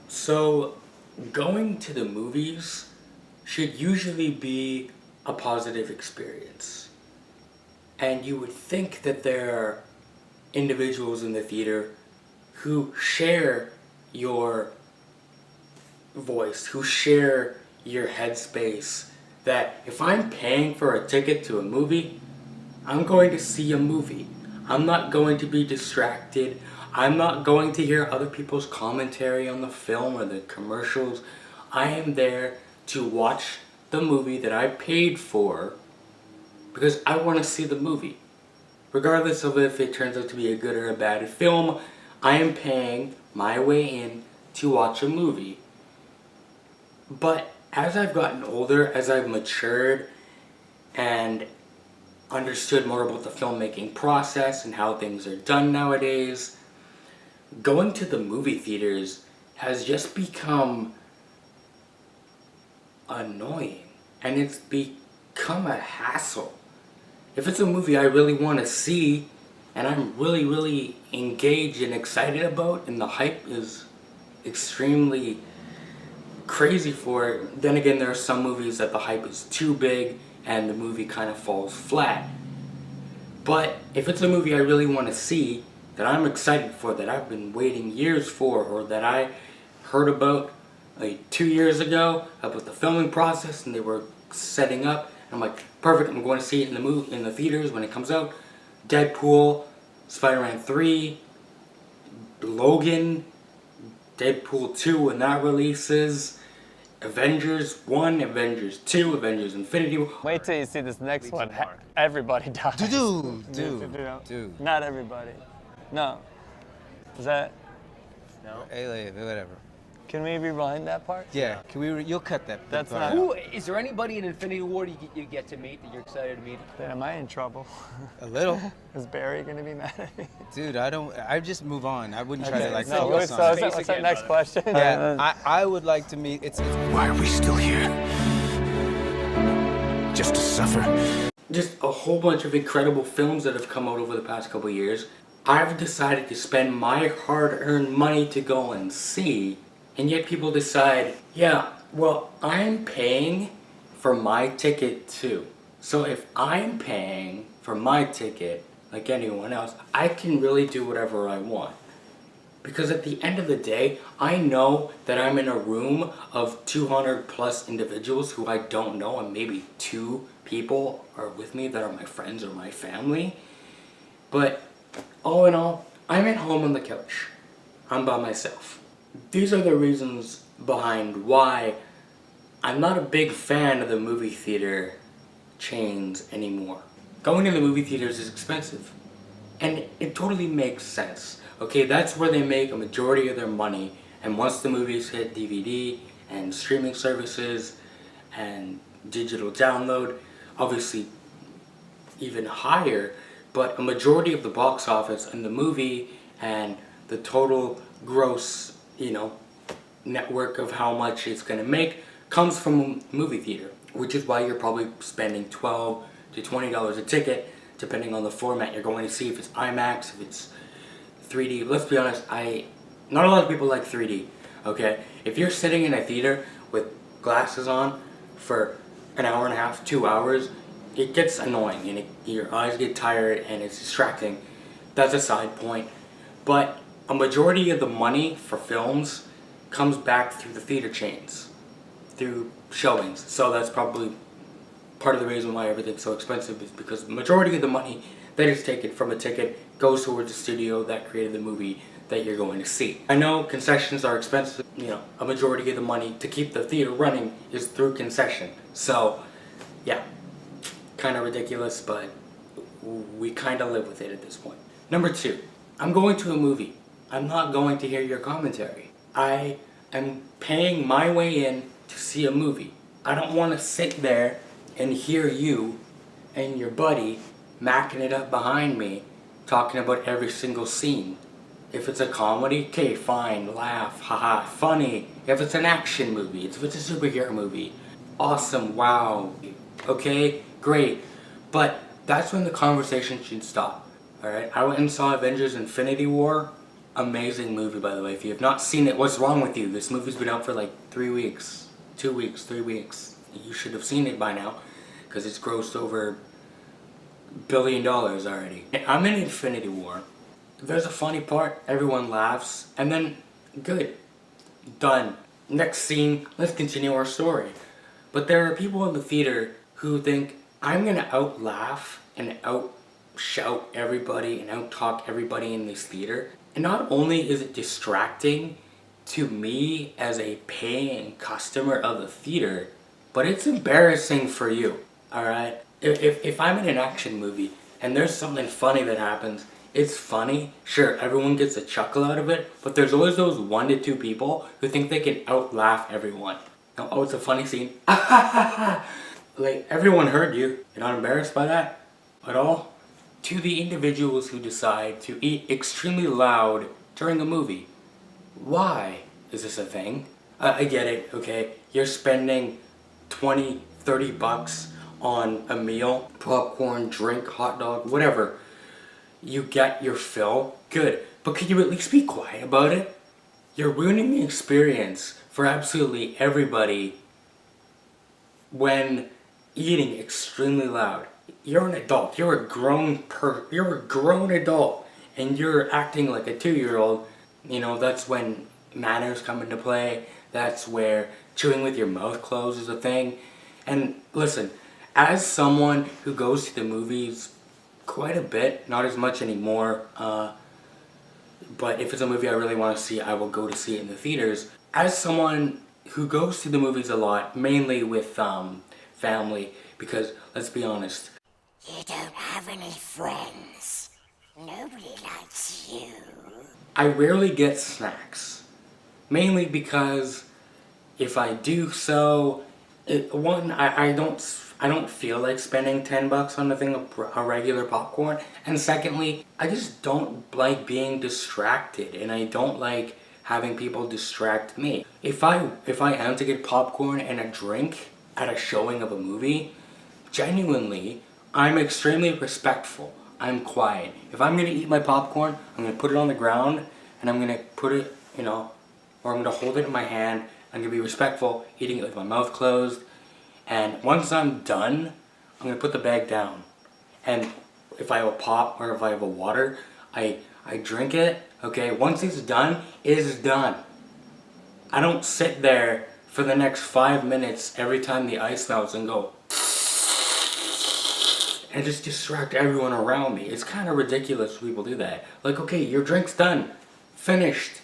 So, going to the movies should usually be a positive experience. And you would think that there are individuals in the theater who share your voice, who share your headspace, that if I'm paying for a ticket to a movie, I'm going to see a movie. I'm not going to be distracted. I'm not going to hear other people's commentary on the film or the commercials. I am there to watch the movie that I paid for because I want to see the movie. Regardless of if it turns out to be a good or a bad film, I am paying my way in to watch a movie. But as I've gotten older, as I've matured and understood more about the filmmaking process and how things are done nowadays, going to the movie theaters has just become annoying, and it's become a hassle. If it's a movie I really want to see and I'm really engaged and excited about and the hype is extremely crazy for it, then again there are some movies that the hype is too big and the movie kind of falls flat. But if it's a movie I really want to see, that I'm excited for, that I've been waiting years for, or that I heard about like 2 years ago about the filming process and they were setting up, and I'm like, perfect, I'm going to see it in the theaters when it comes out. Deadpool, Spider-Man 3, Logan, Deadpool 2 when that releases, Avengers 1, Avengers 2, Avengers Infinity War. Wait till you see this next one. Everybody dies. Dude. Not everybody. No. Is that? No. Hey, whatever. Can we rewind that part? Yeah. Can we? You'll cut that. That's part not. out. Is there anybody in Infinity War you get to meet that you're excited to meet? Am I in trouble? A little. Is Barry gonna be mad at me? Dude, I just move on. I wouldn't try to like. No. focus So on it. what's that next question? Yeah. I would like to meet. It's. Why are we still here? Just to suffer? Just a whole bunch of incredible films that have come out over the past couple years. I've decided to spend my hard-earned money to go and see, and yet people decide, yeah, well, I'm paying for my ticket too. So if I'm paying for my ticket, like anyone else, I can really do whatever I want. Because at the end of the day, I know that I'm in a room of 200 plus individuals who I don't know, and maybe 2 people are with me that are my friends or my family. But all in all, I'm at home on the couch. I'm by myself. These are the reasons behind why I'm not a big fan of the movie theater chains anymore. Going to the movie theaters is expensive. And it totally makes sense. Okay, that's where they make a majority of their money. And once the movies hit DVD and streaming services and digital download, obviously even higher, but a majority of the box office and the movie and the total gross, network of how much it's going to make comes from a movie theater, which is why you're probably spending $12 to $20 a ticket, depending on the format you're going to see, if it's IMAX, if it's 3D. Let's be honest, not a lot of people like 3D, okay? If you're sitting in a theater with glasses on for an hour and a half, 2 hours, it gets annoying and your eyes get tired and it's distracting. That's a side point. But a majority of the money for films comes back through the theater chains, through showings. So that's probably part of the reason why everything's so expensive, is because the majority of the money that is taken from a ticket goes towards the studio that created the movie that you're going to see. I know concessions are expensive. A majority of the money to keep the theater running is through concession. So, yeah. Kind of ridiculous, but we kind of live with it at this point. Number 2, I'm going to a movie. I'm not going to hear your commentary. I am paying my way in to see a movie. I don't want to sit there and hear you and your buddy macking it up behind me, talking about every single scene. If it's a comedy, okay, fine, laugh, haha, funny. If it's an action movie, if it's a superhero movie, awesome, wow, okay, great. But that's when the conversation should stop, alright? I went and saw Avengers Infinity War. amazing movie, by the way. If you have not seen it, what's wrong with you? This movie's been out for like 3 weeks. 2 weeks, 3 weeks. You should have seen it by now, because it's grossed over $1 billion already. I'm in Infinity War. There's a funny part, everyone laughs, and then, good. Done. Next scene, let's continue our story. But there are people in the theater who think, I'm gonna out-laugh and out-shout everybody and out-talk everybody in this theater. And not only is it distracting to me as a paying customer of the theater, but it's embarrassing for you, alright? If I'm in an action movie and there's something funny that happens, it's funny, sure, everyone gets a chuckle out of it, but there's always those 1 to 2 people who think they can out-laugh everyone. Now, oh, it's a funny scene. Like, everyone heard you. You're not embarrassed by that at all? To the individuals who decide to eat extremely loud during a movie, why is this a thing? I get it, okay? You're spending 20, 30 bucks on a meal, popcorn, drink, hot dog, whatever. You get your fill, good. But can you at least be quiet about it? You're ruining the experience for absolutely everybody when eating extremely loud. You're an adult, you're a grown adult, and you're acting like a 2-year-old. You know, that's when manners come into play. That's where chewing with your mouth closed is a thing. And listen, as someone who goes to the movies quite a bit, not as much anymore, but if it's a movie I really want to see, I will go to see it in the theaters. As someone who goes to the movies a lot, mainly with family, because let's be honest, You don't have any friends. Nobody likes you. I rarely get snacks. Mainly because if I do so, I don't feel like spending 10 bucks on a regular popcorn, and secondly, I just don't like being distracted, and I don't like having people distract me. If I am to get popcorn and a drink at a showing of a movie, genuinely, I'm extremely respectful. I'm quiet. If I'm gonna eat my popcorn, I'm gonna put it on the ground, and I'm gonna put it, or I'm gonna hold it in my hand. I'm gonna be respectful, eating it with my mouth closed. And once I'm done, I'm gonna put the bag down. And if I have a pop or if I have a water, I drink it. Okay, once it's done, it's done. I don't sit there for the next 5 minutes every time the ice melts and go and just distract everyone around me. It's kind of ridiculous when people do that. Like, okay, your drink's done, finished,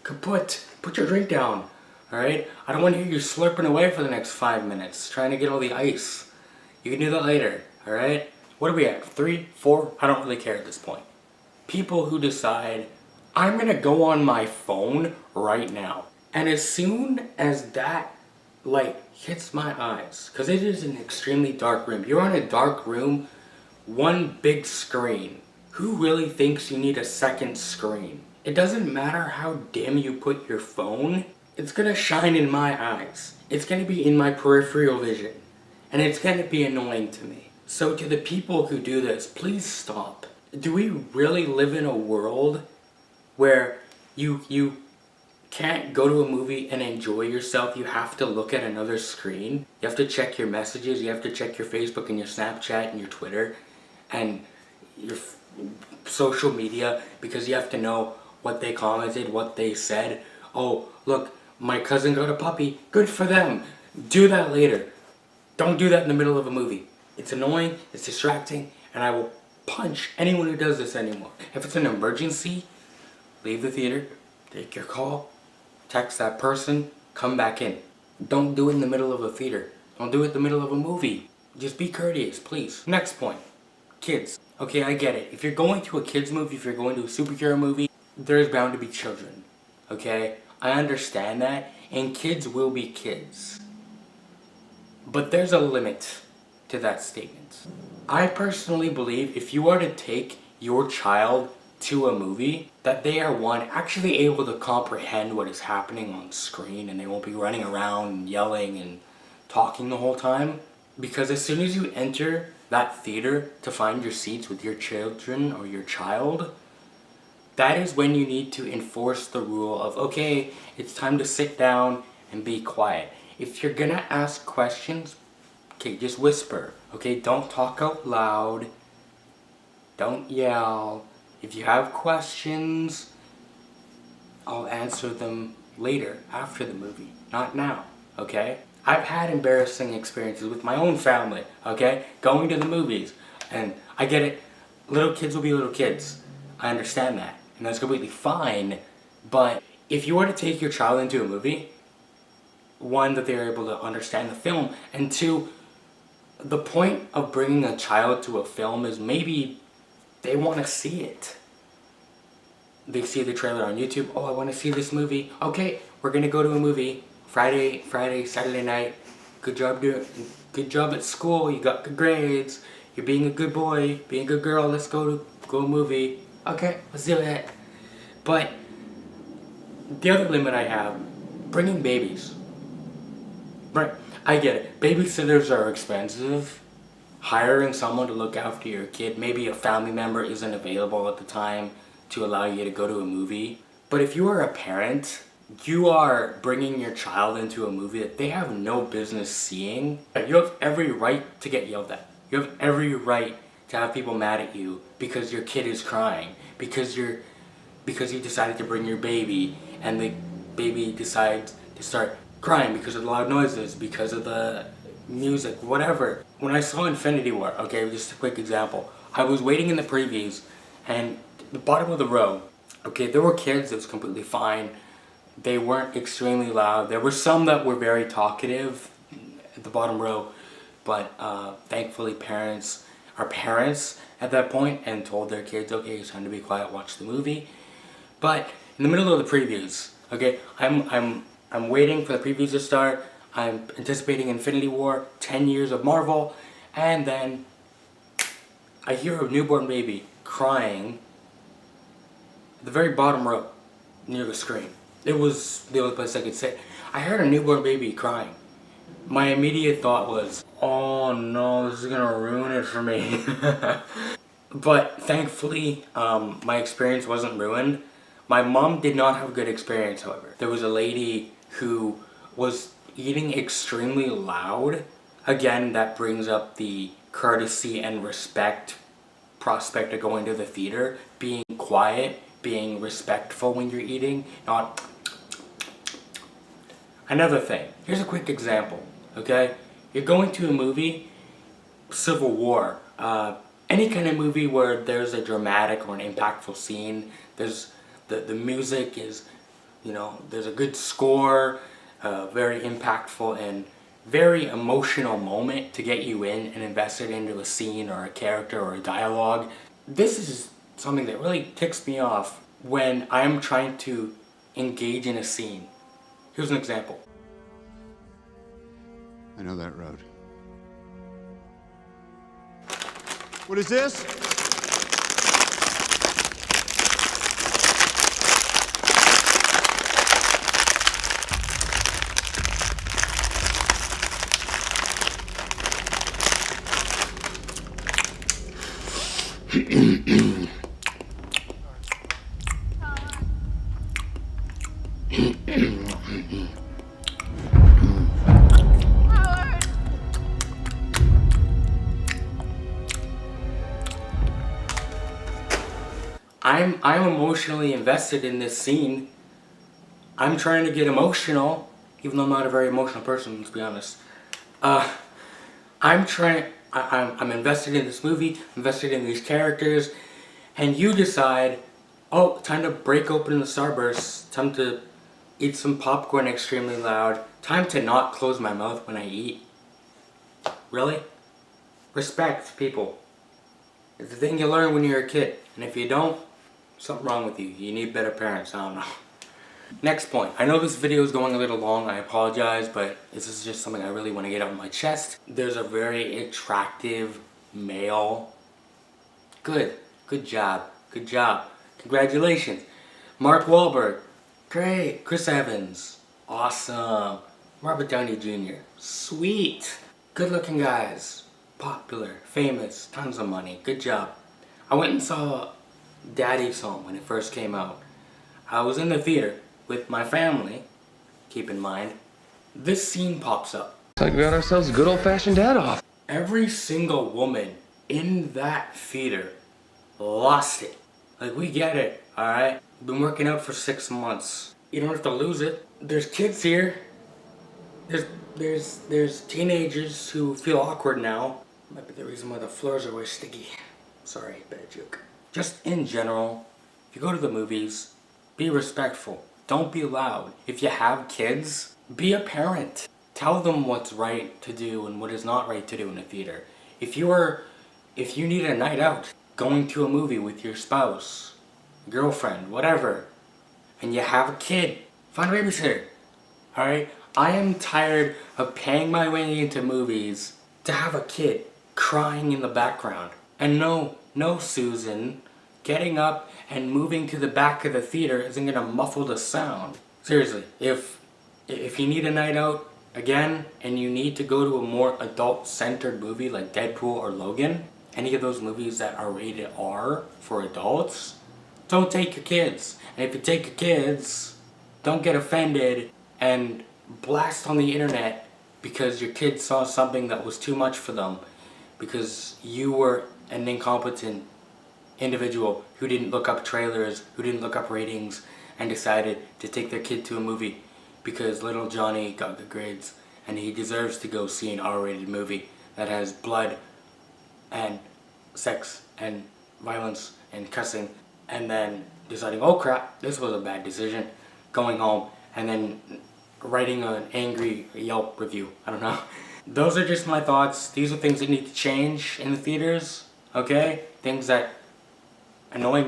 kaput, put your drink down. Alright? I don't want to hear you slurping away for the next 5 minutes trying to get all the ice. You can do that later. Alright? What are we at? 3? 4? I don't really care at this point. People who decide, I'm gonna go on my phone right now. And as soon as that light hits my eyes, because it is an extremely dark room. You're in a dark room, one big screen. Who really thinks you need a second screen? It doesn't matter how dim you put your phone. It's gonna shine in my eyes. It's gonna be in my peripheral vision. And it's gonna be annoying to me. So to the people who do this, please stop. Do we really live in a world where you can't go to a movie and enjoy yourself? You have to look at another screen. You have to check your messages. You have to check your Facebook and your Snapchat and your Twitter and your social media, because you have to know what they commented, what they said. Oh, look, my cousin got a puppy. Good for them. Do that later. Don't do that in the middle of a movie. It's annoying, it's distracting, and I will punch anyone who does this anymore. If it's an emergency, leave the theater, take your call, text that person, come back in. Don't do it in the middle of a theater. Don't do it in the middle of a movie. Just be courteous, please. Next point. Kids. Okay, I get it. If you're going to a kids movie, if you're going to a superhero movie, there's bound to be children. Okay? I understand that, and kids will be kids. But there's a limit to that statement. I personally believe if you are to take your child to a movie, that they are, one, actually able to comprehend what is happening on screen, and they won't be running around and yelling and talking the whole time. Because as soon as you enter that theater to find your seats with your children or your child, that is when you need to enforce the rule of, okay, it's time to sit down and be quiet. If you're gonna ask questions, okay, just whisper, okay? Don't talk out loud. Don't yell. If you have questions, I'll answer them later, after the movie, not now, okay? I've had embarrassing experiences with my own family, okay? Going to the movies, and I get it, little kids will be little kids. I understand that, and that's completely fine, but if you were to take your child into a movie, one, that they're able to understand the film, and two, the point of bringing a child to a film is maybe they want to see it. They see the trailer on YouTube. Oh, I want to see this movie. Okay, we're gonna go to a movie. Friday, Saturday night. Good job at school. You got good grades. You're being a good boy, being a good girl. Let's go a movie. Okay, let's do it. But the other limit I have, bringing babies. Right, I get it. Babysitters are expensive. Hiring someone to look after your kid, maybe a family member isn't available at the time to allow you to go to a movie. But if you are a parent, you are bringing your child into a movie that they have no business seeing. You have every right to get yelled at. You have every right to have people mad at you because your kid is crying, because you decided to bring your baby and the baby decides to start crying because of the loud noises, because of the music, whatever. When I saw Infinity War, okay, just a quick example, I was waiting in the previews, and the bottom of the row, okay, there were kids, it was completely fine. They weren't extremely loud. There were some that were very talkative at the bottom row, but thankfully parents are parents at that point and told their kids, okay, it's time to be quiet, watch the movie. But in the middle of the previews, okay, I'm waiting for the previews to start. I'm anticipating Infinity War, 10 years of Marvel, and then I hear a newborn baby crying at the very bottom row near the screen. It was the only place I could sit. I heard a newborn baby crying. My immediate thought was, oh no, this is gonna ruin it for me. But thankfully, my experience wasn't ruined. My mom did not have a good experience, however. There was a lady who was eating extremely loud. Again, that brings up the courtesy and respect prospect of going to the theater. Being quiet, being respectful when you're eating, not... Another thing, here's a quick example, okay? You're going to a movie, Civil War, any kind of movie where there's a dramatic or an impactful scene, there's the music is, you know, there's a good score, very impactful and very emotional moment to get you in and invested into a scene or a character or a dialogue. This is something that really ticks me off when I'm trying to engage in a scene. Here's an example. I know that road. What is this? I'm emotionally invested in this scene. I'm trying to get emotional, even though I'm not a very emotional person, let's be honest. I'm invested in this movie, invested in these characters, and you decide, oh, time to break open the Starburst, time to eat some popcorn extremely loud, time to not close my mouth when I eat. Really? Respect, people. It's the thing you learn when you're a kid, and if you don't, something wrong with you. You need better parents, I don't know. Next point. I know this video is going a little long, I apologize, but this is just something I really want to get out of my chest. There's a very attractive male. Good job, congratulations. Mark Wahlberg, great. Chris Evans, awesome. Robert Downey Jr., sweet. Good looking guys, popular, famous, tons of money, good job. I went and saw Daddy's Home when it first came out. I was in the theater with my family, keep in mind. This scene pops up. It's like we got ourselves a good old-fashioned dad off. Every single woman in that theater lost it. Like, we get it, alright? Been working out for 6 months. You don't have to lose it. There's kids here. There's teenagers who feel awkward now. Might be the reason why the floors are always sticky. Sorry, bad joke. Just in general, if you go to the movies, be respectful. Don't be loud. If you have kids, be a parent. Tell them what's right to do and what is not right to do in a theater. If you need a night out, going to a movie with your spouse, girlfriend, whatever, and you have a kid, find a babysitter. Alright? I am tired of paying my way into movies to have a kid crying in the background. And no, Susan, getting up and moving to the back of the theater isn't gonna muffle the sound. Seriously, if you need a night out, again, and you need to go to a more adult-centered movie like Deadpool or Logan, any of those movies that are rated R for adults, don't take your kids. And if you take your kids, don't get offended and blast on the internet because your kid saw something that was too much for them because you were an incompetent individual who didn't look up trailers, who didn't look up ratings, and decided to take their kid to a movie because little Johnny got good grades and he deserves to go see an R-rated movie that has blood and sex and violence and cussing, and then deciding, oh crap, this was a bad decision, going home and then writing an angry Yelp review. I don't know. Those are just my thoughts. These are things that need to change in the theaters, okay? Things that annoy me.